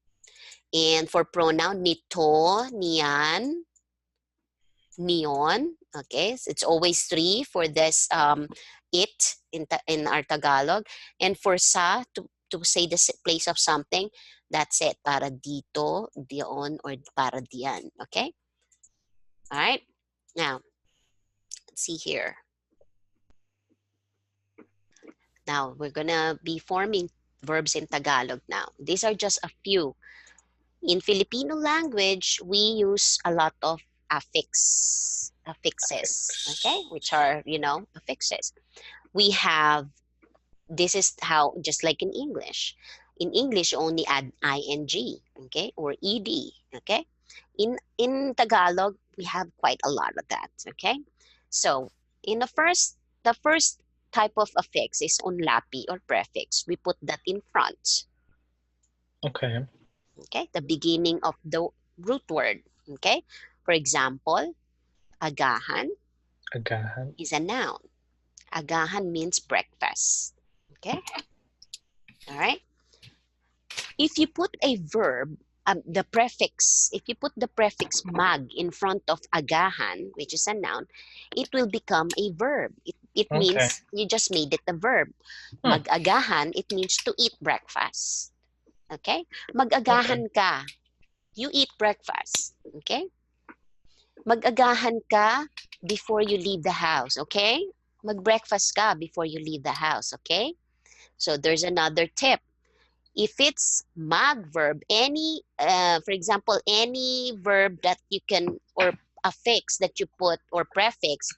And for pronoun, nito, niyan, niyon, okay? So it's always 3 for this it in our Tagalog. And for sa, to say the place of something, that's it. Para dito, diyon, or para diyan, okay? All right? Now, let's see here. Now, we're gonna be forming verbs in Tagalog now. These are just a few. In Filipino language, we use a lot of affixes, okay? Which are, affixes. We have, this is how, just like in English. In English, you only add ing, okay? Or ed, okay? In Tagalog, we have quite a lot of that, okay? So, the first type of affix is unlapi or prefix. We put that in front. Okay. Okay, the beginning of the root word. Okay, for example, agahan Agahan. is a noun. Agahan means breakfast. Okay, all right. If you put a verb, if you put the prefix mag in front of agahan, which is a noun, it will become a verb. It Okay. means you just made it a verb. Mag-agahan, it means to eat breakfast. Okay? Mag-agahan ka. You eat breakfast. Okay? Mag-agahan ka before you leave the house. Okay? Mag-breakfast ka before you leave the house. Okay? So there's another tip. If it's mag verb, for example, any verb that you can, or affix that you put, or prefix,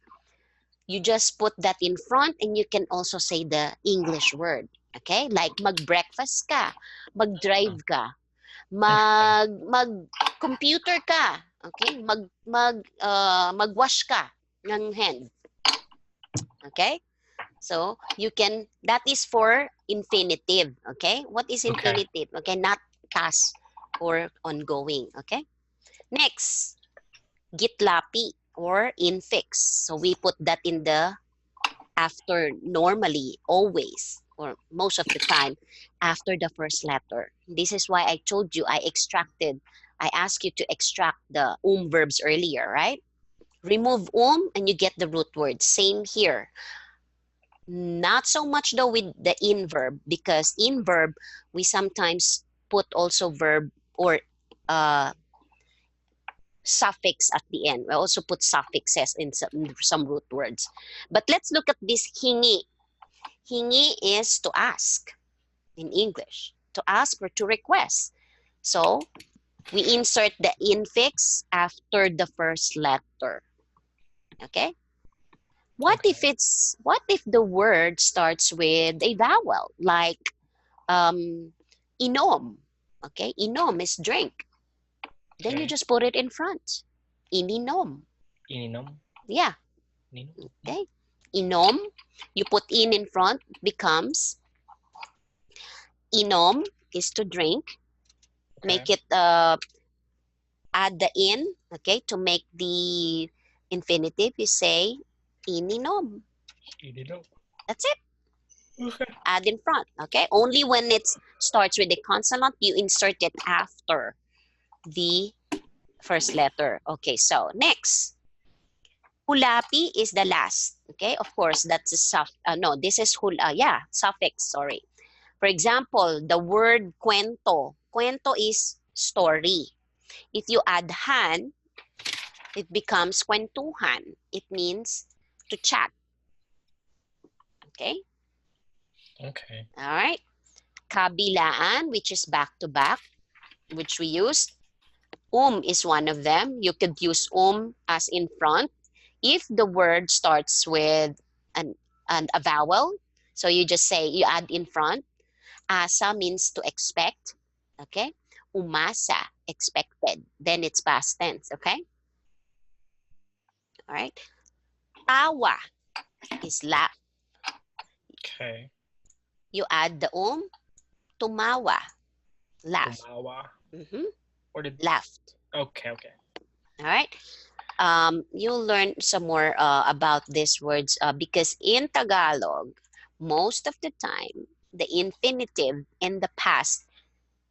you just put that in front and you can also say the English word. Okay? Like mag-breakfast ka, mag-drive ka, mag-computer ka, okay? Mag-wash ka ng hand. Okay? So, that is for infinitive, okay? What is infinitive? Okay, not past or ongoing, okay? Next, gitlapi or infix. So, we put that in the after, normally, always, or most of the time, after the first letter. This is why I told you I asked you to extract the verbs earlier, right? Remove and you get the root word. Same here. Not so much though with the in verb, because in verb, we sometimes put also verb or suffix at the end. We also put suffixes in some root words. But let's look at this hingi. Hingi is to ask in English, to ask or to request. So we insert the infix after the first letter. Okay? What if the word starts with a vowel, like inom? Okay, inom is drink. Then you just put it in front. Ininom. Ininom. Yeah. Okay. Inom, you put in front, becomes inom is to drink. Okay. Make it add the in, okay, to make the infinitive. You say ininom. Ininom. That's it. Okay. Add in front, okay? Only when it starts with a consonant, you insert it after. the first letter. Okay, so next. Hulapi is the last. Okay, of course, that's a no, this is suffix, sorry. For example, the word cuento. Cuento is story. If you add han, it becomes kwentuhan. It means to chat. Okay? Okay. All right. Kabilaan, which is back to back, which we use. Is one of them. You could use as in front if the word starts with a vowel. So you just say, you add in front. Asa means to expect. Okay? Umasa, expected. Then it's past tense. Okay? All right. Tawa is laugh. Okay. You add the tumawa, laugh. Tumawa. Or laughed. Okay. All right. You'll learn some more about these words because in Tagalog, most of the time, the infinitive in the past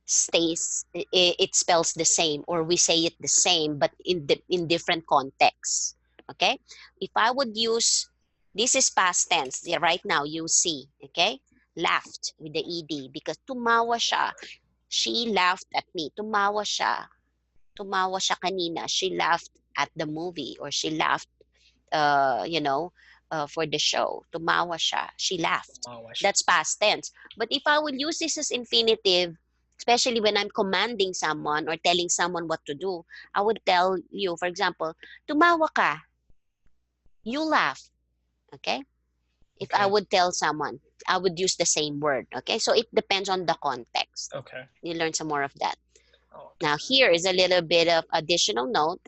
stays, it spells the same, or we say it the same, but in different contexts. Okay? If I would use, this is past tense. Yeah, right now, you see. Okay? Laughed with the ed because tumawa siya. She laughed at me. Tumawa siya. Tumawa siya kanina. She laughed at the movie, or she laughed, for the show. Tumawa siya. She laughed. That's past tense. But if I will use this as infinitive, especially when I'm commanding someone or telling someone what to do, I would tell you, for example, tumawa ka. You laugh. Okay? If I would tell someone, I would use the same word. Okay? So it depends on the context. Okay. You learn some more of that. Okay. Now, here is a little bit of additional note.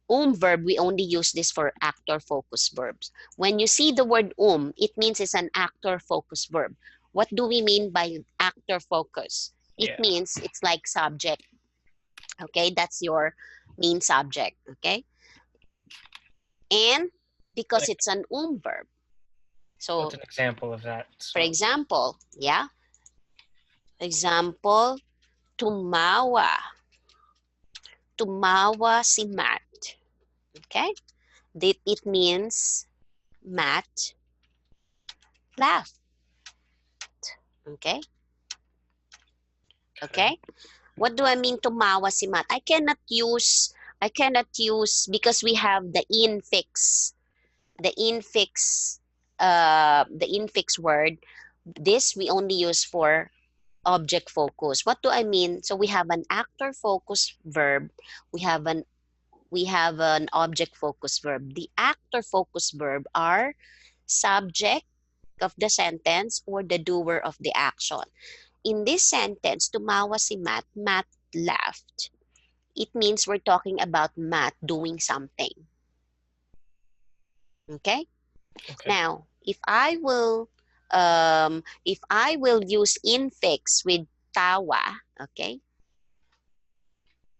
Verb, we only use this for actor focus verbs. When you see the word it means it's an actor focus verb. What do we mean by actor focus? It means it's like subject. Okay, that's your main subject. Okay, and because it's an verb. So, what's an example of that? For example, tumawa. Tumawa si Matt. Okay? It means Matt laughed. Okay? Okay? What do I mean tumawa si Matt? I cannot use because we have the infix. The infix word. This we only use for object focus. What do I mean? So we have an actor focus verb. We have an object focus verb. The actor focus verb are subject of the sentence or the doer of the action. In this sentence, tumawa si Matt, Matt laughed. It means we're talking about Matt doing something. Okay? Now, if I will use infix with tawa, okay?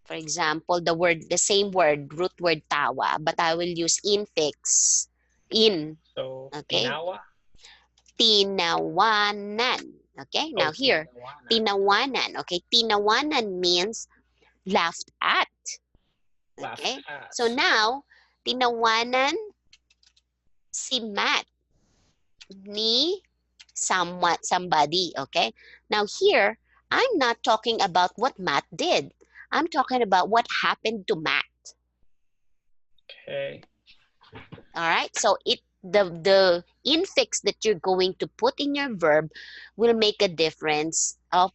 For example, the same word, root word tawa, but I will use infix in. So, okay? tinawa? Tinawanan. Okay, now here, tinawanan. Okay, tinawanan means laughed at. Okay, so now, tinawanan si Matt ni somebody. Okay, now here, I'm not talking about what Matt did. I'm talking about what happened to Matt. Okay. All right, so the infix that you're going to put in your verb will make a difference of,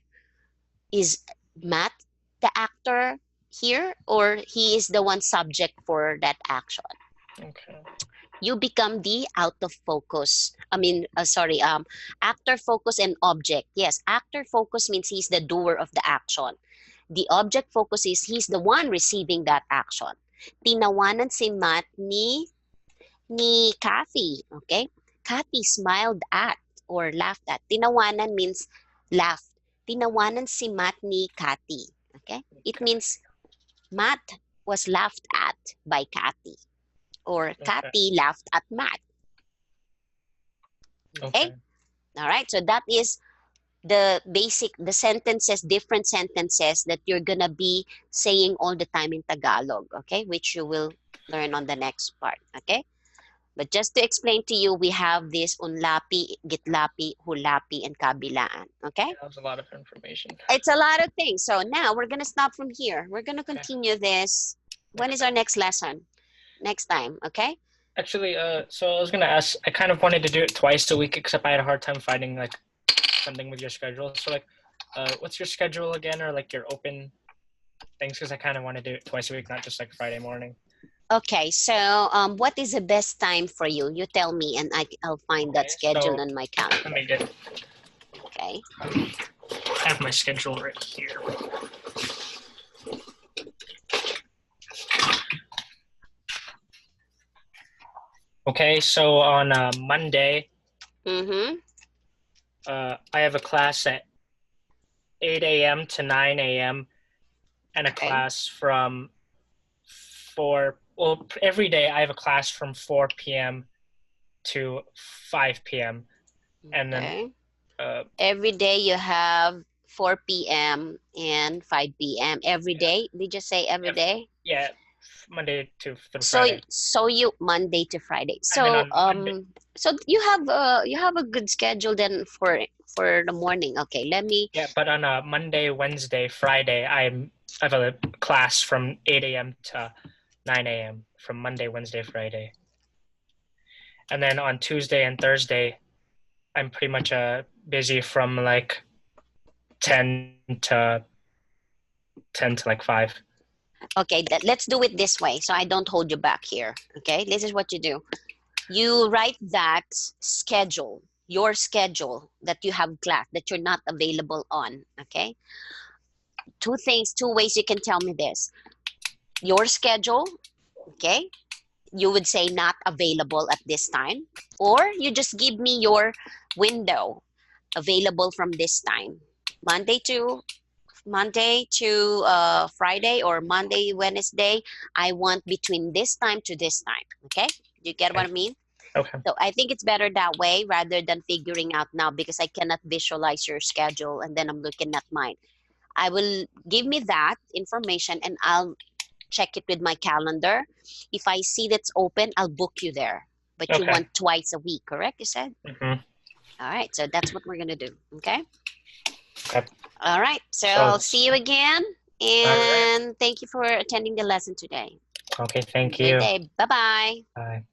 is Matt the actor here, or he is the one subject for that action. Okay. You become the out of focus. Actor focus and object. Yes, actor focus means he's the doer of the action. The object focus is he's the one receiving that action. Tinawanan si Matt ni Kathy. Okay? Kathy smiled at or laughed at. Tinawanan means laughed. Tinawanan si Matt ni Kathy. Okay? It means Matt was laughed at by Kathy. Or Kathy laughed at Matt. Okay? All right. So that is the sentences, different sentences that you're gonna be saying all the time in Tagalog, okay? Which you will learn on the next part, okay? But just to explain to you, we have this unlapi, gitlapi, hulapi, and kabilaan, okay? That was a lot of information. It's a lot of things. So now we're gonna stop from here. We're gonna continue this. When is our next lesson? Next time, okay? Actually, so I was gonna ask. I kind of wanted to do it twice a week, except I had a hard time finding like something with your schedule. So like, what's your schedule again, or like your open things? Because I kind of want to do it twice a week, not just like Friday morning. Okay, so what is the best time for you? You tell me, and I'll find that schedule so on my let calendar. me get. Okay. I have my schedule right here. Okay, so on Monday, Mm-hmm. I have a class at 8 a.m. to 9 a.m. and a Okay. class from 4. Well, every day I have a class from 4 p.m. to 5 p.m. And then every day you have 4 p.m. and 5 p.m. every day. Did you say every day? Yeah, Monday to through So Friday. so you Monday to Friday. And then So on Monday, so you have a good schedule then for the morning. Okay, let me. yeah, but on Monday, Wednesday, Friday, I have a class from 8 a.m. to 9 a.m. from Monday, Wednesday, Friday. And then on Tuesday and Thursday, I'm pretty much busy from like 10 to like 5. Okay, let's do it this way so I don't hold you back here. Okay, this is what you do. You write that schedule, your schedule that you have class that you're not available on. Okay, two ways you can tell me this. Your schedule, okay, you would say not available at this time, or you just give me your window available from this time, Monday to Friday, or Monday, Wednesday. I want between this time to this time. Okay, do you get what I mean? Okay. So I think it's better that way rather than figuring out now, because I cannot visualize your schedule and then I'm looking at mine. I will give me that information and I'll check it with my calendar. If I see that's open, I'll book you there. But you Okay. want twice a week, correct? You said? Mm-hmm. All right. So that's what we're going to do. Okay. Okay. All right. So I'll see you again. And thank you for attending the lesson today. Okay. Thank Good you. day. Bye-bye. Bye.